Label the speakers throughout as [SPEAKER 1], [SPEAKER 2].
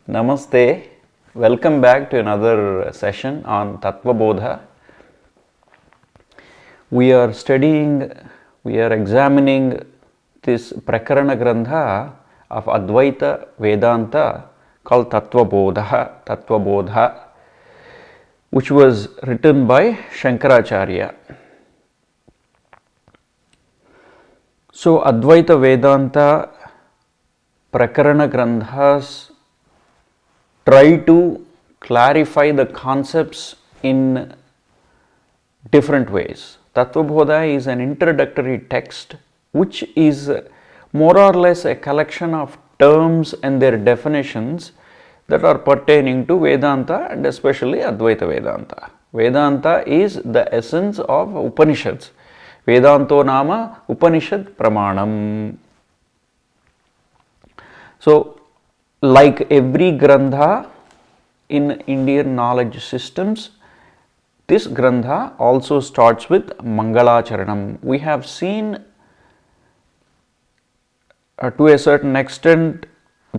[SPEAKER 1] Namaste. Welcome back to another session on Tattvabodha. We are examining this Prakarana grantha of Advaita Vedanta called Tattvabodha, which was written by Shankaracharya. So, Advaita Vedanta Prakarana granthas try to clarify the concepts in different ways. Tattvabodha is an introductory text which is more or less a collection of terms and their definitions that are pertaining to Vedanta and especially Advaita Vedanta. Vedanta is the essence of Upanishads. Vedanto nama Upanishad Pramanam. So, like every grantha in Indian knowledge systems, this grantha also starts with Mangala Charanam. We have seen to a certain extent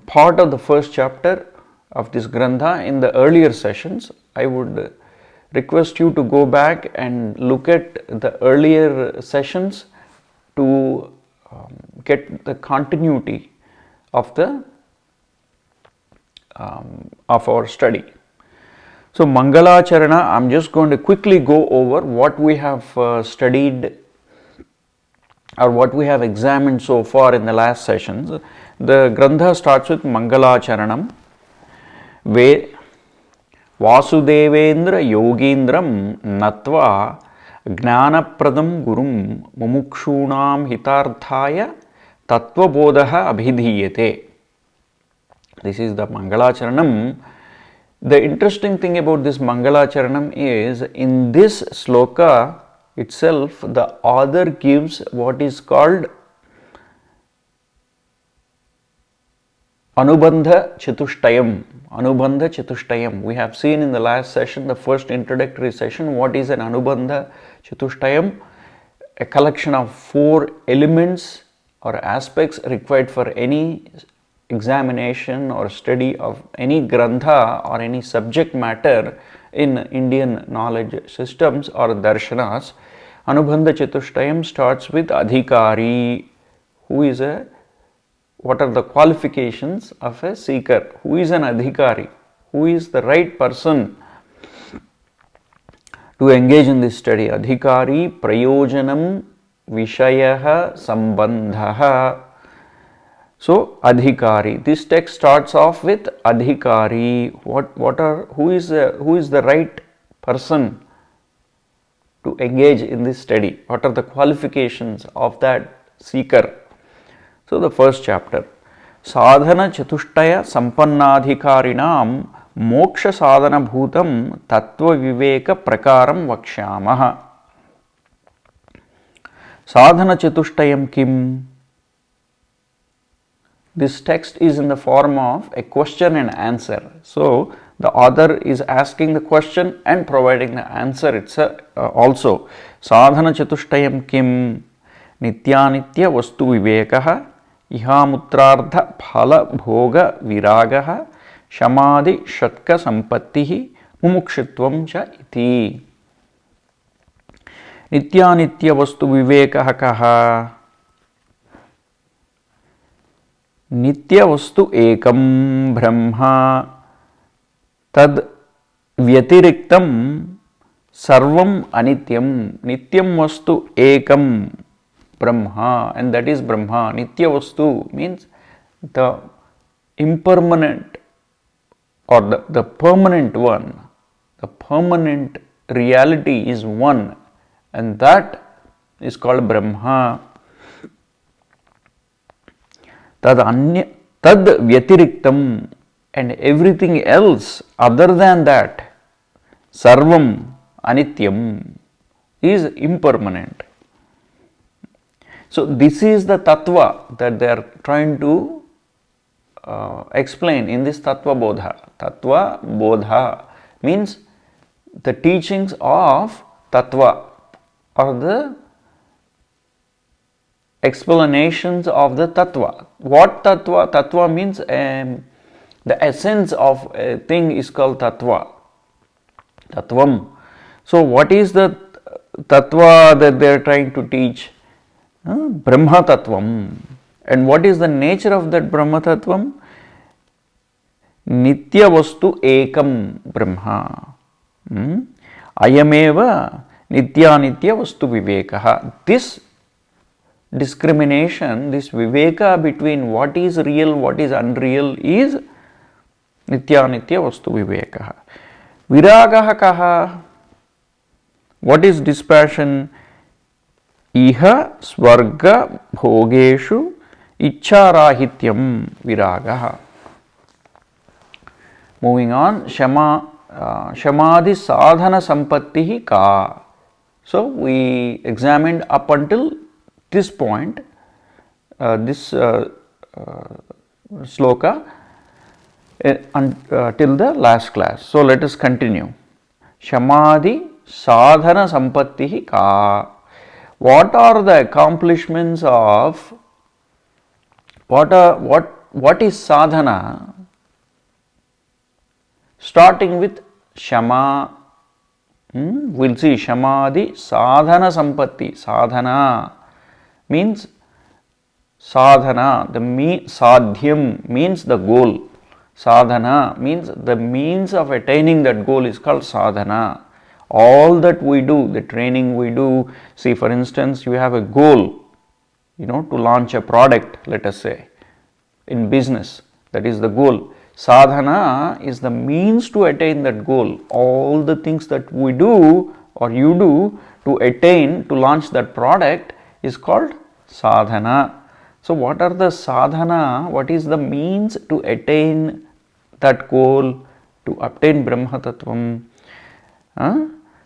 [SPEAKER 1] part of the first chapter of this grantha in the earlier sessions. I would request you to go back and look at the earlier sessions to get the continuity of our study. So, Mangala Charana, I am just going to quickly go over what we have studied or what we have examined so far in the last sessions. The grantha starts with Mangala Charanam. Vasudevendra Yogindram Natva Gnanapradam Gurum Mumukshunam Hitarthaya Tattvabodha Abhidhiyate. This is the Mangala Charanam. The interesting thing about this Mangala Charanam is in this sloka itself the author gives what is called Anubandha Chatushtayam. We have seen in the last session, the first introductory session, what is an Anubandha Chatushtayam? A collection of 4 elements or aspects required for any examination or study of any grantha or any subject matter in Indian knowledge systems or darshanas. Anubandha Chatushtayam starts with Adhikari, what are the qualifications of a seeker? Who is an Adhikari? Who is the right person to engage in this study? Adhikari Prayojanam Vishayaha Sambandhaha. So, Adhikari. This text starts off with Adhikari. Who is the right person to engage in this study? What are the qualifications of that seeker? So, the first chapter. Sadhana Chatushtaya Sampannadhikarinam Moksha Sadhana Bhutam Tattva Viveka Prakaram Vakshyamaha. Sadhana Chatushtayam Kim? This text is in the form of a question and answer. So, the author is asking the question and providing the answer itself also. Sadhana Chatushtayam Kim? Nityanitya Vastu Vivekaha Ihamutrardha Phala Bhoga Viragaha Shamadhi Shatka Sampattihi Mumukshitvam Cha Iti. Nityanitya Vastu Vivekaha Kaha? Nitya Vastu Ekam Brahma Tad Vyatiriktam Sarvam Anityam. Nityam Vastu Ekam Brahma, and that is Brahma. Nitya Vastu means the impermanent or the permanent one. The permanent reality is one, and that is called Brahma. Tad Vyatiriktam, and everything else other than that, Sarvam Anityam, is impermanent. So, this is the tattva that they are trying to explain in this Tattvabodha. Tattvabodha means the teachings of tattva or the explanations of the tattva. What tattva? Tattva means The essence of a thing is called tattva, tattvam. So what is the tattva that they are trying to teach? Brahma tattvam. And what is the nature of that Brahma tattvam? Nitya vastu ekam Brahma. Ayameva nitya nitya vastu vivekaha. This discrimination, this viveka between what is real, what is unreal is nitya nitya vastu vivekaha. Viragaha kaha. What is dispassion? Iha swarga bhogeshu ichcharahityam viragaha. Moving on, shamadhi sadhana sampatti ka. So we examined up until this point, this sloka till the last class. So let us continue. Shamadhi sadhana sampatti ka. What are the accomplishments of what is sadhana? Starting with shama, we'll see shamadhi sadhana sampatti. Sadhana means sadhana, sadhyam means the goal. Sadhana means the means of attaining that goal is called sadhana. All that we do, the training we do, see for instance, you have a goal, to launch a product, let us say, in business, that is the goal. Sadhana is the means to attain that goal. All the things that we do or you do to attain, to launch that product is called sadhana. So what are the sadhana? What is the means to attain that goal, to obtain Brahma Tattvam?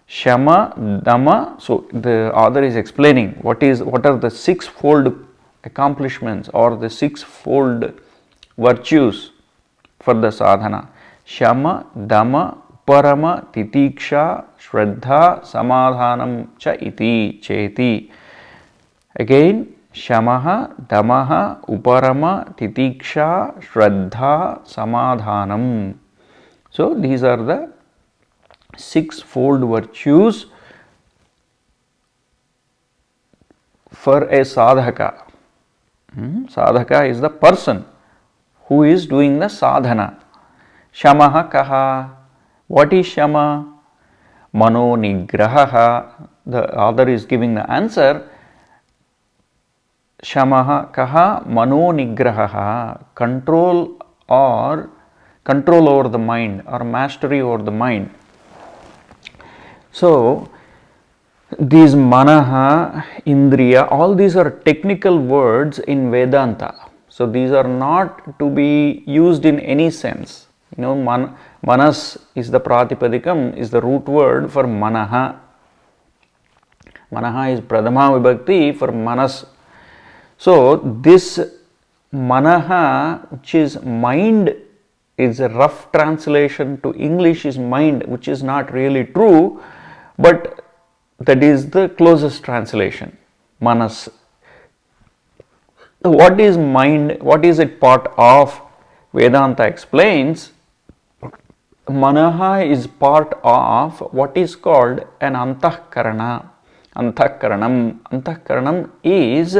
[SPEAKER 1] Shama, Dhamma. So the author is explaining what are the sixfold accomplishments or the sixfold virtues for the sadhana. Shama, Dhamma, Uparama, Titiksha, Shraddha, Samadhanam cha iti cheti. Again, Shamaha, Dhammaha, Uparama, Titiksha, Shraddha, Samadhanam. So these are the sixfold virtues for a sadhaka. Sadhaka is the person who is doing the sadhana. Shamaha kaha. What is shama? Mano nigraha. The author is giving the answer. Shamaha kaha mano nigraha. Control over the mind or mastery over the mind. So these manaha, indriya, all these are technical words in Vedanta. So these are not to be used in any sense. Manas is the pratipadikam, is the root word for manaha. Manaha is pradhama vibhakti for manas. So this manaha, which is mind, is a rough translation to English is mind, which is not really true, but that is the closest translation. Manas. What is mind? What is it part of? Vedanta explains. Manaha is part of what is called an antahkarana. Antahkaranam is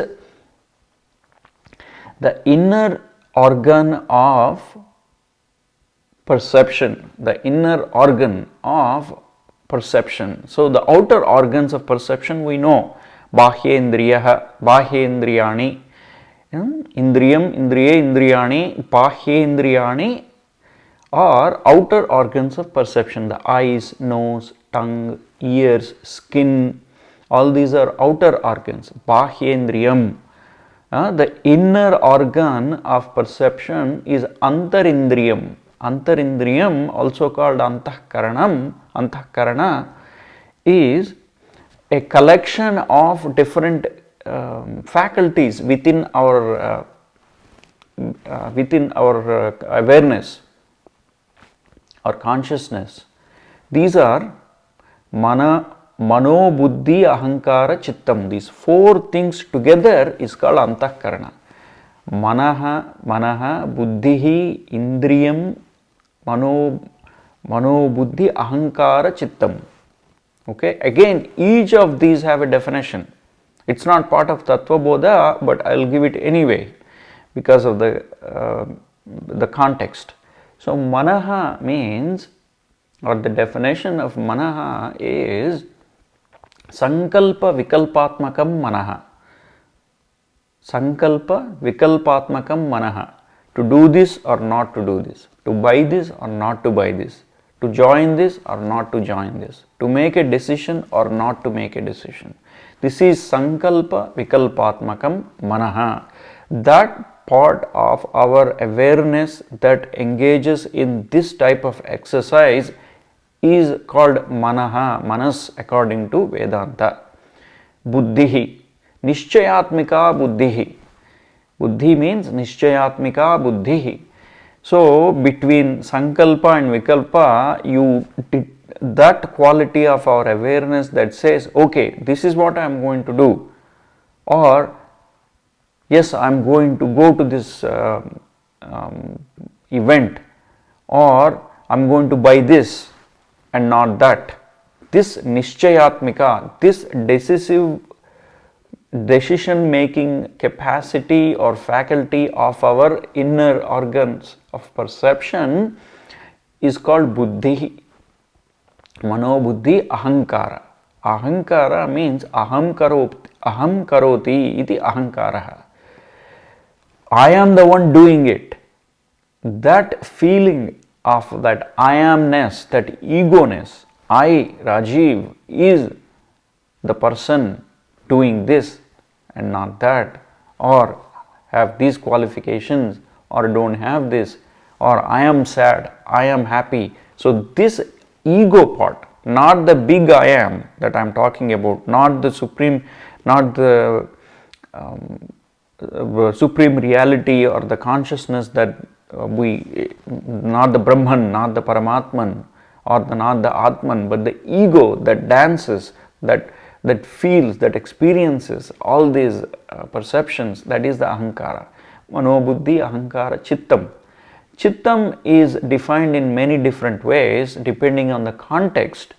[SPEAKER 1] the inner organ of perception. The inner organ of perception. So the outer organs of perception we know. Bahyendriyani. Indriyam, indriye, indriyani, bahyendriyani are outer organs of perception. The eyes, nose, tongue, ears, skin, all these are outer organs. Bahyendriyam. The inner organ of perception is antarindriyam. Antarindriyam, also called antahkaranam, antahkarana, is a collection of different faculties within our awareness or consciousness. These are mano, buddhi, ahankara, chittam. These four things together is called antahkarana. Manaha, buddhihi, indriyam, mano buddhi, ahankara, chittam. Okay, again, each of these have a definition. It's not part of Tattvabodha, but I'll give it anyway because of the context. So, manaha means, or the definition of manaha is sankalpa vikalpatmakam manaha. Sankalpa vikalpatmakam manaha. To do this or not to do this, to buy this or not to buy this, to join this or not to join this, to make a decision or not to make a decision. This is sankalpa vikalpatmakam manaha. That part of our awareness that engages in this type of exercise is called manaha, manas according to Vedanta. Buddhihi, nishchayatmika buddhihi. Buddhi means nishchayatmika buddhihi. So, between sankalpa and vikalpa, that quality of our awareness that says, okay, this is what I am going to do, or yes, I am going to go to this event, or I am going to buy this and not that. This nishchayatmika, this decisive decision making capacity or faculty of our inner organs of perception is called buddhi. Mano buddhi ahankara. Ahankara means aham karoti iti ahankara. I am the one doing it. That feeling of that I amness, that ego-ness, I, Rajeev, is the person doing this and not that, or have these qualifications, or don't have this, or I am sad, I am happy. So, this ego part, not the big I am that I am talking about, not the supreme, not the supreme reality or the consciousness that not the Brahman, not the Paramatman, or not the Atman, but the ego that dances, that feels, that experiences all these perceptions, that is the ahankara. Mano buddhi ahankara chittam. Chittam is defined in many different ways depending on the context,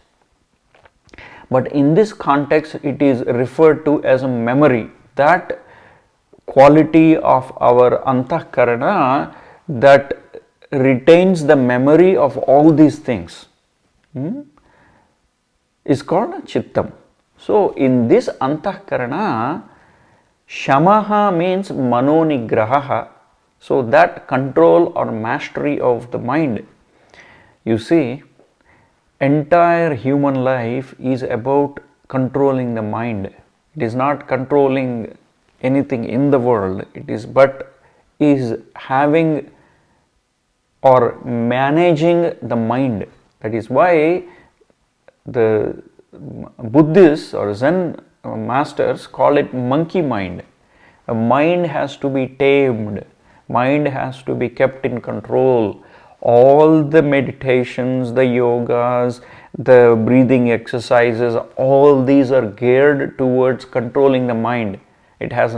[SPEAKER 1] but in this context it is referred to as a memory, that quality of our antahkarana that retains the memory of all these things is called chittam. So, in this antahkarana, shamaha means manonigraha, so that control or mastery of the mind. You see, entire human life is about controlling the mind. It is not controlling anything in the world, it is having or managing the mind. That is why the Buddhists or Zen masters call it monkey mind. The mind has to be tamed, mind has to be kept in control. All the meditations, the yogas, the breathing exercises, all these are geared towards controlling the mind. It has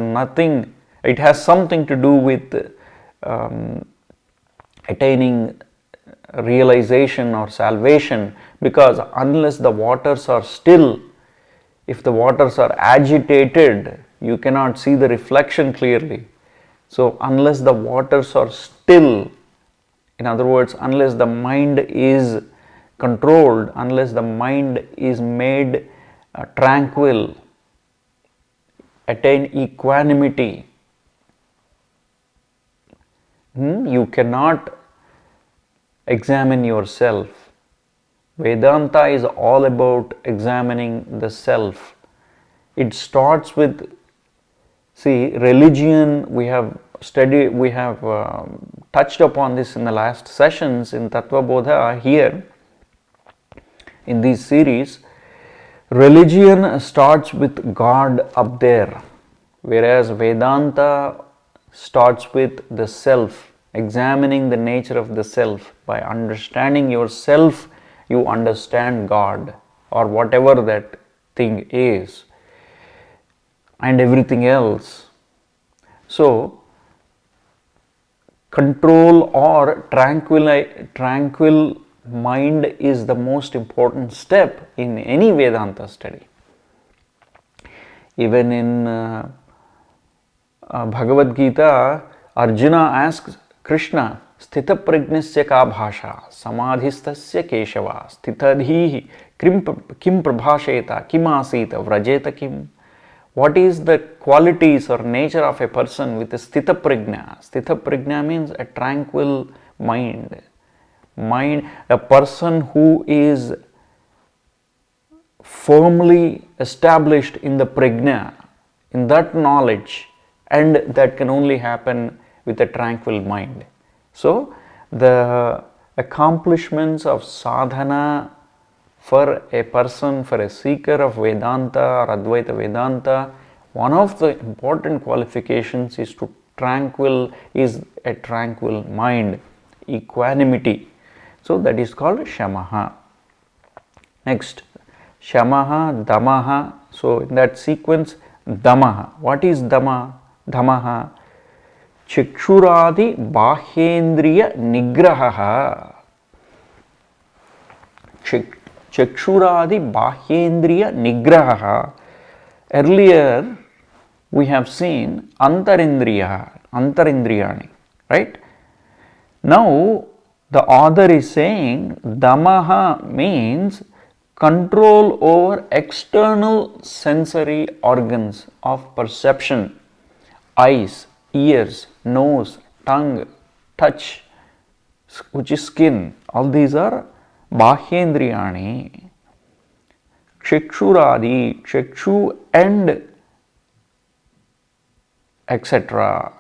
[SPEAKER 1] something to do with attaining realization or salvation, because unless the waters are still, if the waters are agitated, you cannot see the reflection clearly. So, unless the waters are still, in other words, unless the mind is controlled, unless the mind is made tranquil, attain equanimity, you cannot examine yourself. Vedanta is all about examining the self. It starts with, see, religion, we have studied, we have touched upon this in the last sessions in Tattvabodha here in this series. Religion starts with God up there, whereas Vedanta starts with the self, examining the nature of the self. By understanding yourself, you understand God or whatever that thing is and everything else. So, control or tranquil mind is the most important step in any Vedanta study. Even in Bhagavad Gita, Arjuna asks Krishna, Sthita prajnasya ka bhasha, samadhistasya keshava, sthitadhihi kim prabhasheta, kim asita, vrajeta kim. What is the qualities or nature of a person with a sthita prajna? Sthita prajna means a tranquil mind. A person who is firmly established in the prajna, in that knowledge, and that can only happen with a tranquil mind. So, the accomplishments of sadhana for a person, for a seeker of Vedanta or Advaita Vedanta, one of the important qualifications is a tranquil mind, equanimity. So, that is called shamaha. Next, shamaha, damaha. So, in that sequence, damaha. What is damaha? Chakshuradi bahyendriya nigraha. Chakshuradi bahyendriya nigraha. Earlier we have seen antarindriyani, right? Now the author is saying damaha means control over external sensory organs of perception, eyes, ears, nose, tongue, touch, which is skin. All these are bahyendriyani. Chakshuradi, chakshu and etc.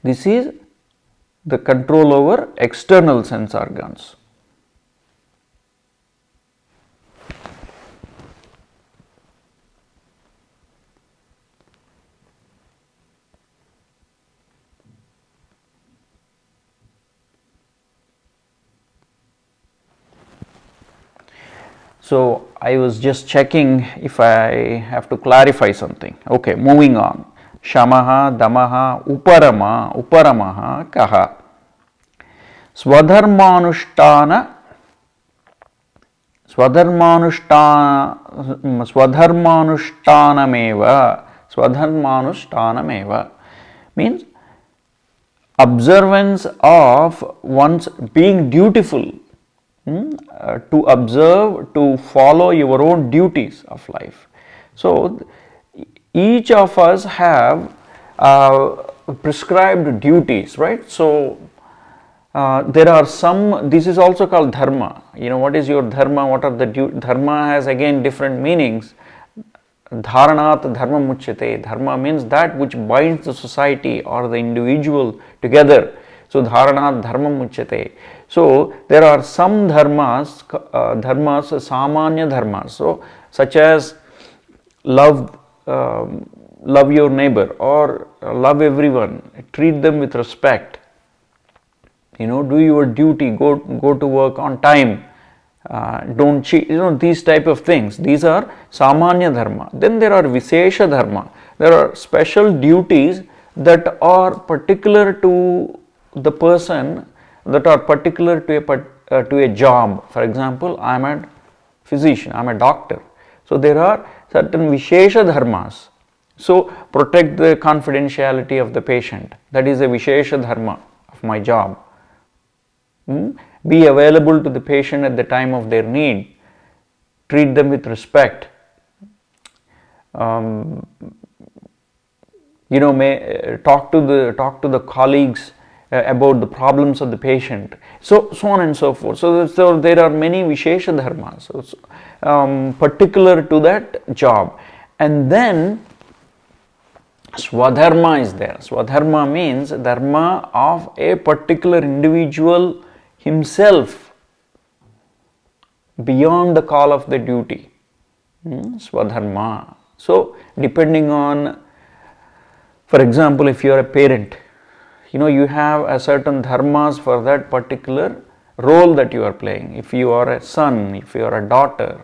[SPEAKER 1] This is the control over external sense organs. So, I was just checking if I have to clarify something. Okay, moving on. Shamaha, damaha, uparamaha, kaha. Swadharmanushtanameva means observance of one's being dutiful. To observe, to follow your own duties of life. So, each of us have prescribed duties, right? So, there are some, this is also called dharma. You know, what is your dharma? What are the dharma has again different meanings. Dharanat dharma muchyate. Dharma means that which binds the society or the individual together. So, dharanat dharma muchyate. So, there are some dharmas, samanya dharmas, so such as love your neighbor or love everyone, treat them with respect, you know, do your duty, go to work on time, don't cheat, you know, these type of things. These are samanya dharma. Then there are vishesha dharma. There are special duties that are particular to the person, that are particular to a job. For example, I am a physician, I am a doctor. So, there are certain vishesha dharmas. So, protect the confidentiality of the patient. That is a vishesha dharma of my job. Be available to the patient at the time of their need. Treat them with respect. You know, talk to the colleagues about the problems of the patient, so on and so forth. So there are many vishesha dharmas, particular to that job. And then swadharma is there. Swadharma means dharma of a particular individual himself beyond the call of the duty. Swadharma. So depending on, for example, if you are a parent, you know, you have a certain dharmas for that particular role that you are playing. If you are a son, if you are a daughter,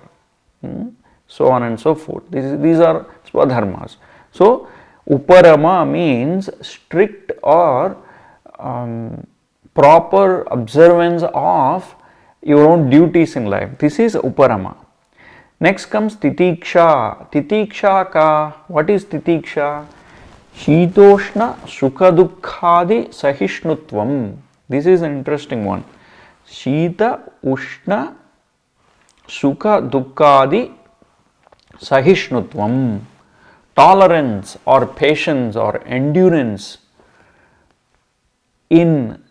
[SPEAKER 1] so on and so forth. These are swadharmas. So, Uparama means strict or proper observance of your own duties in life. This is Uparama. Next comes Titiksha. Titiksha ka, what is Titiksha? Shitoshna Sukha Dukkhadi Sahishnutvam. This is an interesting one. Shita Ushna Sukha Dukkhadi Sahishnutvam. Tolerance or patience or endurance in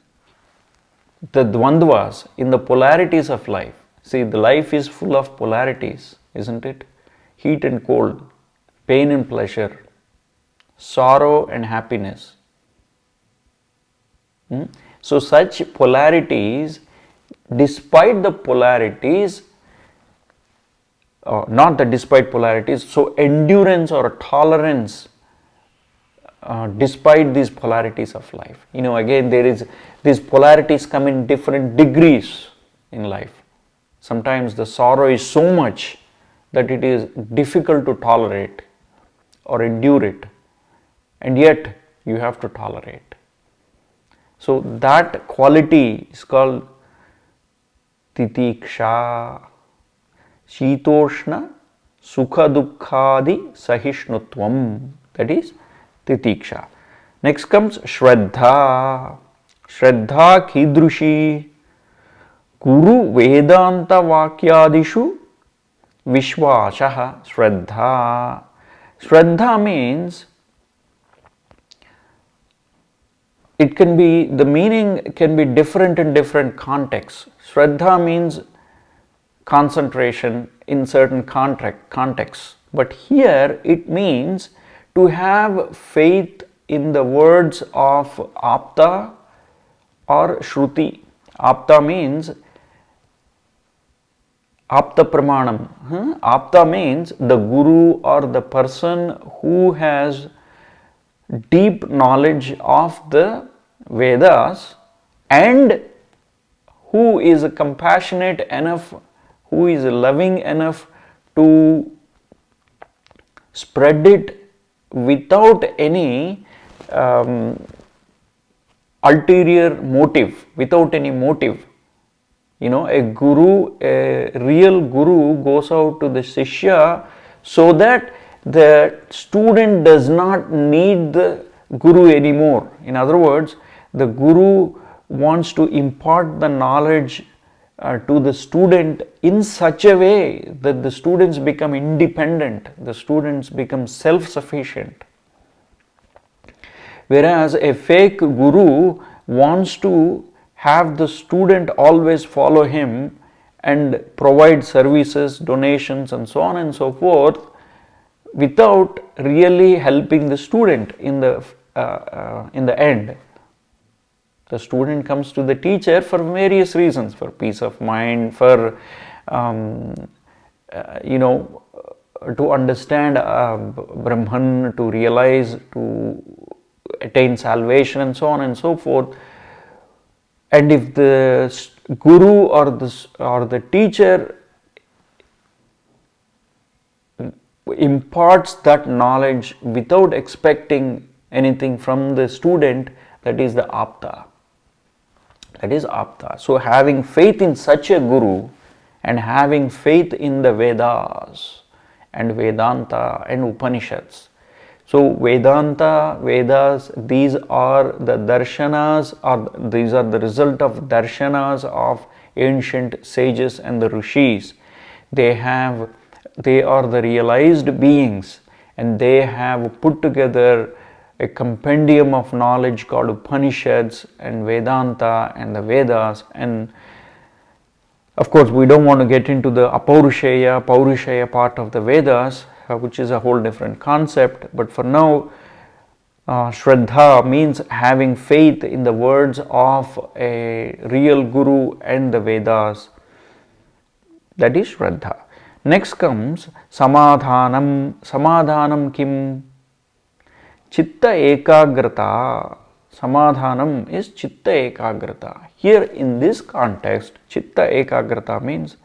[SPEAKER 1] the dvandvas, in the polarities of life. See, the life is full of polarities, isn't it? Heat and cold, pain and pleasure, sorrow and happiness. So such polarities, despite the polarities, not that despite polarities, so endurance or tolerance despite these polarities of life. Again, there is these polarities come in different degrees in life. Sometimes the sorrow is so much that it is difficult to tolerate or endure it, and yet you have to tolerate. So that quality is called Titiksha. Shitoshna Sukha Dukkhadi Sahishnutvam. That is Titiksha. Next comes Shraddha. Shraddha Kidrushi Guru Vedanta Vakyadishu Vishwashaha. Shraddha. Shraddha means it can be, the meaning can be different in different contexts. Shraddha means concentration in certain contexts, but here it means to have faith in the words of Apta or Shruti. Apta means Apta Pramanam. Apta means the Guru or the person who has deep knowledge of the Vedas and who is compassionate enough, who is loving enough to spread it without any ulterior motive, without any motive. A guru, a real guru goes out to the Shishya so that the student does not need the guru anymore. In other words, the guru wants to impart the knowledge to the student in such a way that the students become independent, the students become self-sufficient. Whereas a fake guru wants to have the student always follow him and provide services, donations and so on and so forth without really helping the student in the end. The student comes to the teacher for various reasons, for peace of mind, for to understand Brahman, to realize, to attain salvation and so on and so forth. And if the guru or the teacher imparts that knowledge without expecting anything from the student, that is the Apta. That is Apta. So having faith in such a guru and having faith in the Vedas and Vedanta and Upanishads. So Vedanta, Vedas, these are the darshanas, or these are the result of darshanas of ancient sages and the rishis. They are the realized beings, and they have put together a compendium of knowledge called Upanishads and Vedanta and the Vedas. And of course, we don't want to get into the Paurishaya part of the Vedas, which is a whole different concept. But for now, Shraddha means having faith in the words of a real Guru and the Vedas. That is Shraddha. Next comes Samadhanam. Samadhanam kim? Chitta ekagrata. Samadhanam is chitta ekagrata. Here in this context, chitta ekagrata means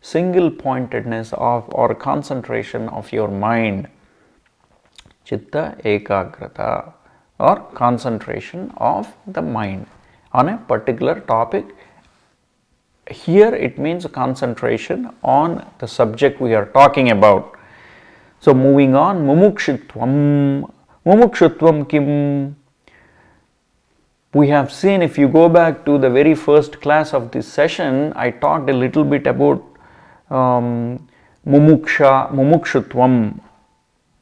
[SPEAKER 1] single pointedness of or concentration of your mind. Chitta ekagrata, or concentration of the mind on a particular topic. Here it means concentration on the subject we are talking about. So moving on, mumukshutvam. Mumukshutvam kim? We have seen, if you go back to the very first class of this session, I talked a little bit about mumukshutvam.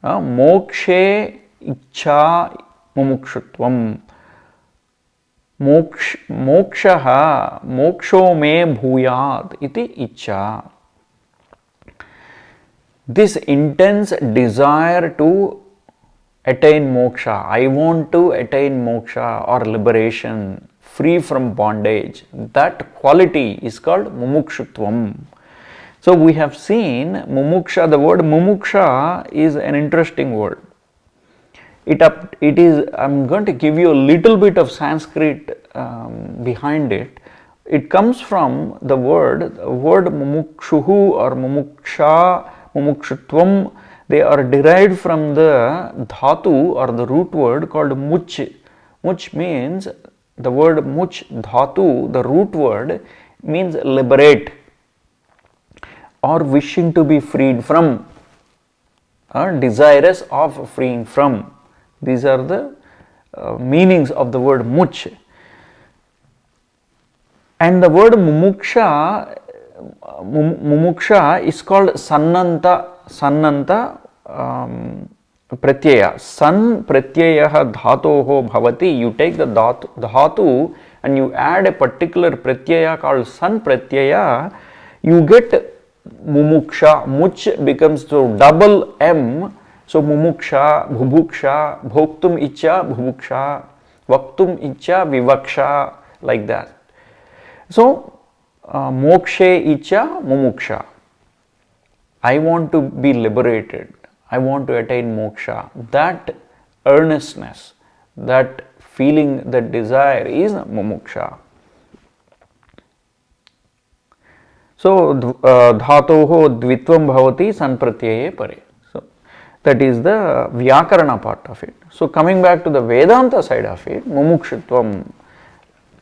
[SPEAKER 1] Mokshe ichcha mumukshutvam. Mokshaha moksho me bhuyat iti ichcha. This intense desire to attain moksha. I want to attain moksha or liberation, free from bondage. That quality is called mumukshutvam. So we have seen mumuksha. The word mumuksha is an interesting word. It is. I'm going to give you a little bit of Sanskrit behind it. It comes from the word mumukshuhu or mumuksha, mumukshutvam. They are derived from the dhatu or the root word called much. Much means, the word much dhatu, the root word means liberate or wishing to be freed from, or desirous of freeing from. These are the meanings of the word much. And the word mumuksha is called sannanta pratyaya. San pratyaya dhatoho bhavati. You take the dhatu and you add a particular pratyaya called san pratyaya, you get mumuksha. Much becomes to double M. So mumuksha, bhubuksha, bhoktum ichcha, bhubuksha, vaktum ichcha, vivaksha, like that. So mokshe ichcha, mumuksha. I want to be liberated. I want to attain moksha. That earnestness, that feeling, that desire is mumuksha. So dhatoho dvitvam bhavati sanpratyaye pare. So that is the vyakarana part of it. So coming back to the Vedanta side of it, mumukshutvam,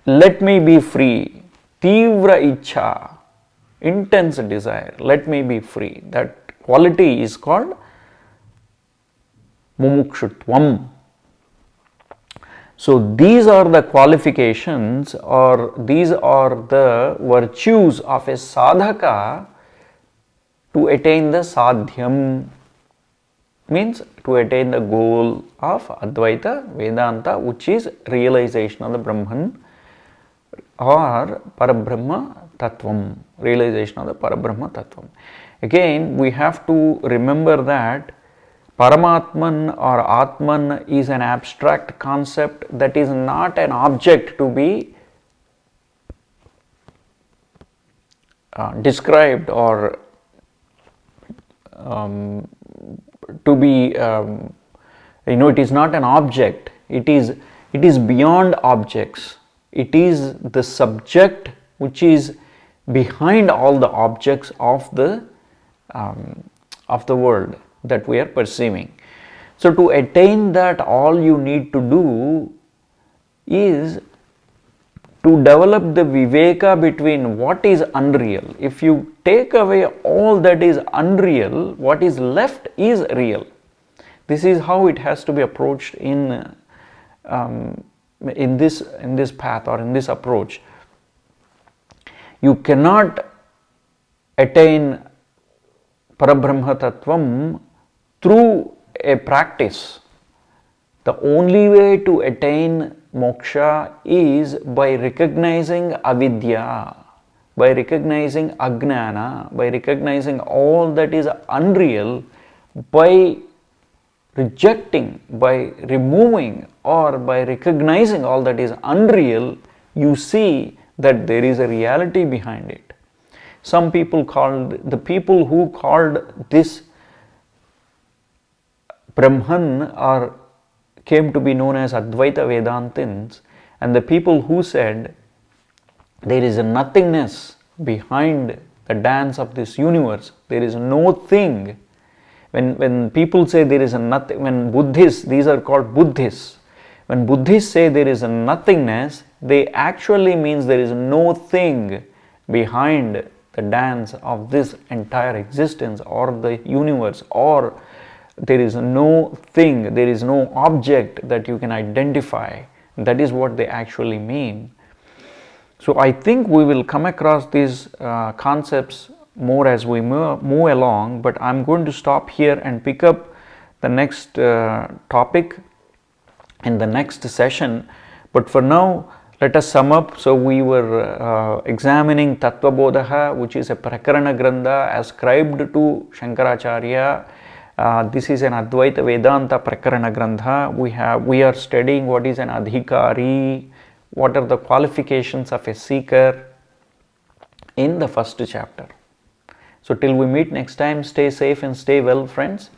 [SPEAKER 1] let me be free, tivra ichcha, intense desire, let me be free. That quality is called mumukshutvam. So these are the qualifications, or these are the virtues of a sadhaka to attain the sadhyam, means to attain the goal of Advaita Vedanta, which is realization of the Brahman or Parabrahma Tattvam, realization of the Parabrahma Tattvam. Again, we have to remember that Paramatman or Atman is an abstract concept that is not an object to be described or to be, it is not an object. It is beyond objects. It is the subject which is behind all the objects of the world that we are perceiving. So to attain that, all you need to do is to develop the viveka between what is unreal. If you take away all that is unreal, what is left is real. This is how it has to be approached in this path or in this approach. You cannot attain Parabrahma Tattvam through a practice. The only way to attain moksha is by recognizing avidya, by recognizing ajnana, by recognizing all that is unreal, by rejecting, by removing, or by recognizing all that is unreal. You see that there is a reality behind it. Some people the people who called this Brahman or came to be known as Advaita Vedantins, and the people who said there is a nothingness behind the dance of this universe, there is no thing. When people say there is a nothing, when Buddhists, these are called Buddhists, when Buddhists say there is a nothingness, they actually means there is no thing behind the dance of this entire existence or the universe, or there is no thing, there is no object that you can identify. That is what they actually mean. So I think we will come across these concepts more as we move along, but I'm going to stop here and pick up the next topic in the next session. But for now, let us sum up. So we were examining Tattvabodha, which is a Prakarana grantha ascribed to Shankaracharya. This is an Advaita Vedanta Prakarana grantha. We are studying what is an Adhikari, what are the qualifications of a seeker in the first chapter. So till we meet next time, stay safe and stay well, friends.